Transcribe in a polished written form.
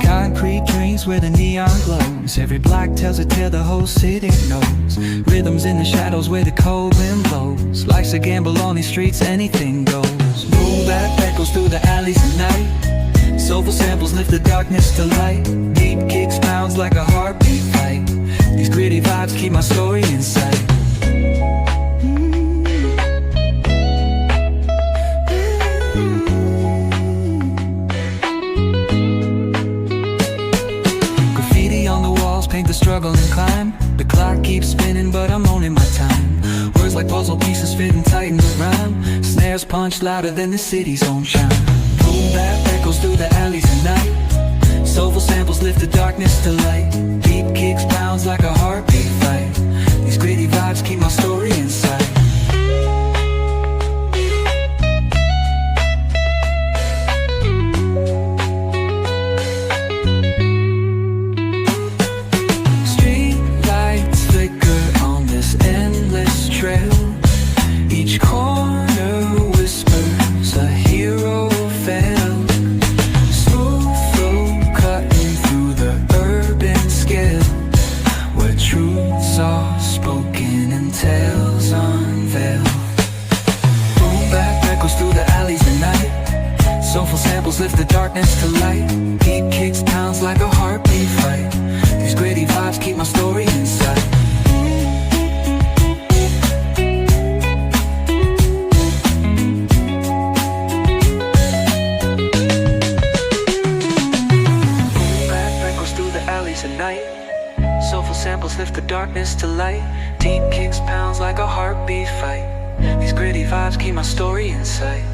Concrete drains where the neon glows. Every block tells a tale the whole city knows. Rhythms in the shadows where the cold wind blows. Life's a gamble on these streets, anything goes. Boom bap echoes through the alleys at night. Soulful samples lift the darkness to light. Deep kicks pounds like a heartbeat fight. These gritty vibes keep my story in sight. Graffiti on the walls paint the struggle and climb. The clock keeps spinning but I'm owning my time. Words like puzzle pieces fitting tight in the rhyme. Snares punch louder than the city's own chime. Boom bap echoes through the alleys at night. Soulful samples lift the darkness to light. Deep kicks pounds like a heartbeat fight. These gritty vibes keep my story in sight. Street lights flicker on this endless trail. Each corner whispers a hero fell. Smooth flow cutting through the urban scale, where truths are spoken and tales unveiled. Boom bap echoes through the alleys at night. Soulful samples lift the darkness to light. Deep kicks pounds like a heartbeat fight. These gritty vibes keep my story in sight. At night, soulful samples lift the darkness to light. Deep kicks pounds like a heartbeat fight. These gritty vibes keep my story in sight.